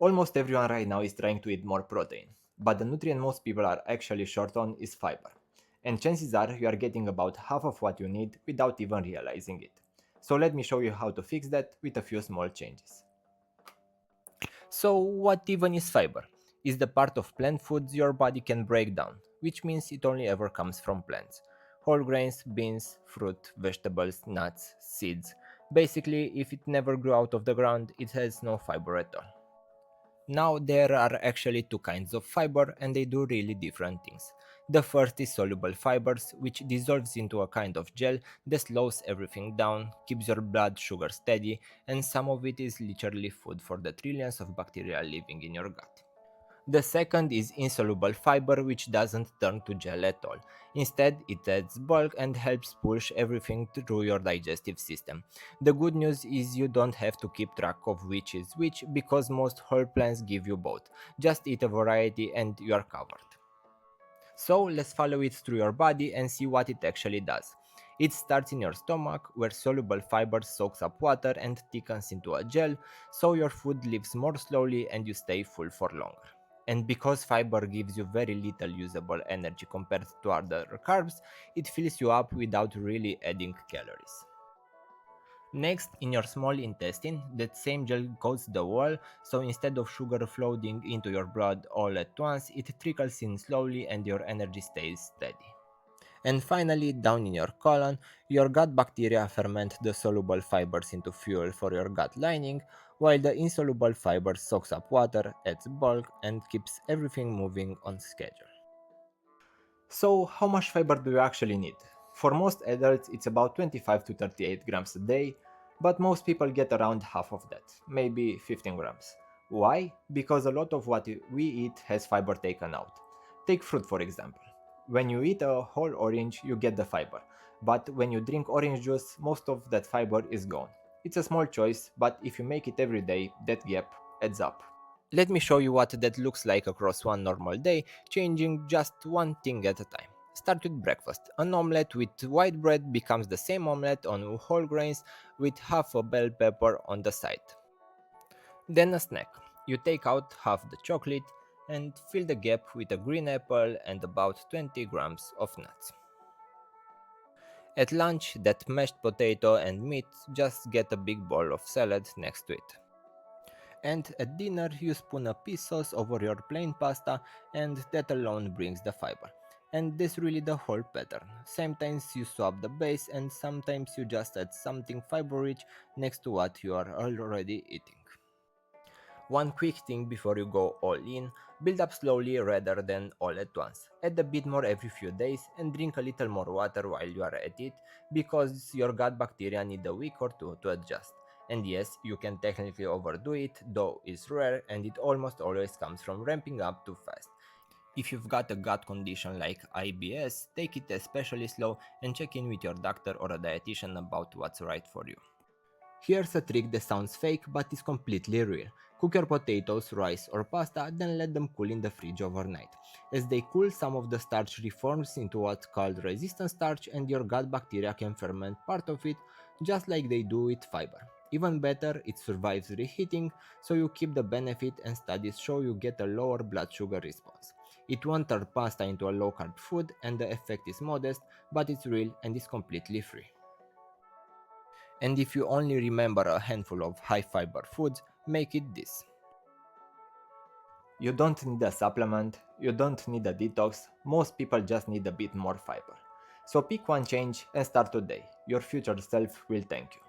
Almost everyone right now is trying to eat more protein, but the nutrient most people are actually short on is fiber. And chances are you are getting about half of what you need without even realizing it. So let me show you how to fix that with a few small changes. So what even is fiber? Is the part of plant foods your body can break down, which means it only ever comes from plants. Whole grains, beans, fruit, vegetables, nuts, seeds. Basically, if it never grew out of the ground, it has no fiber at all. Now there are actually two kinds of fiber and they do really different things. The first is soluble fibers, which dissolves into a kind of gel that slows everything down, keeps your blood sugar steady, and some of it is literally food for the trillions of bacteria living in your gut. The second is insoluble fiber, which doesn't turn to gel at all. Instead, it adds bulk and helps push everything through your digestive system. The good news is you don't have to keep track of which is which because most whole plants give you both. Just eat a variety and you are covered. So let's follow it through your body and see what it actually does. It starts in your stomach, where soluble fiber soaks up water and thickens into a gel, so your food leaves more slowly and you stay full for longer. And because fiber gives you very little usable energy compared to other carbs, it fills you up without really adding calories. Next, in your small intestine, that same gel coats the wall, so instead of sugar flowing into your blood all at once, it trickles in slowly and your energy stays steady. And finally, down in your colon, your gut bacteria ferment the soluble fibers into fuel for your gut lining, while the insoluble fiber soaks up water, adds bulk, and keeps everything moving on schedule. So, how much fiber do you actually need? For most adults, it's about 25 to 38 grams a day, but most people get around half of that, maybe 15 grams. Why? Because a lot of what we eat has fiber taken out. Take fruit for example. When you eat a whole orange, you get the fiber, but when you drink orange juice, most of that fiber is gone. It's a small choice, but if you make it every day, that gap adds up. Let me show you what that looks like across one normal day, changing just one thing at a time. Start with breakfast. An omelette with white bread becomes the same omelette on whole grains with half a bell pepper on the side. Then a snack. You take out half the chocolate and fill the gap with a green apple and about 20 grams of nuts. At lunch, that mashed potato and meat, just get a big bowl of salad next to it. And at dinner you spoon a pea sauce over your plain pasta and that alone brings the fiber. And that's really the whole pattern. Sometimes you swap the base and sometimes you just add something fiber rich next to what you are already eating. One quick thing before you go all in, build up slowly rather than all at once. Add a bit more every few days and drink a little more water while you are at it because your gut bacteria need a week or two to adjust. And yes, you can technically overdo it, though it's rare and it almost always comes from ramping up too fast. If you've got a gut condition like IBS, take it especially slow and check in with your doctor or a dietitian about what's right for you. Here's a trick that sounds fake but is completely real. Cook your potatoes, rice or pasta, then let them cool in the fridge overnight. As they cool, some of the starch reforms into what's called resistant starch and your gut bacteria can ferment part of it just like they do with fiber. Even better, it survives reheating, so you keep the benefit and studies show you get a lower blood sugar response. It won't turn pasta into a low carb food and the effect is modest, but it's real and is completely free. And if you only remember a handful of high fiber foods, make it this. You don't need a supplement, you don't need a detox, most people just need a bit more fiber. So pick one change and start today. Your future self will thank you.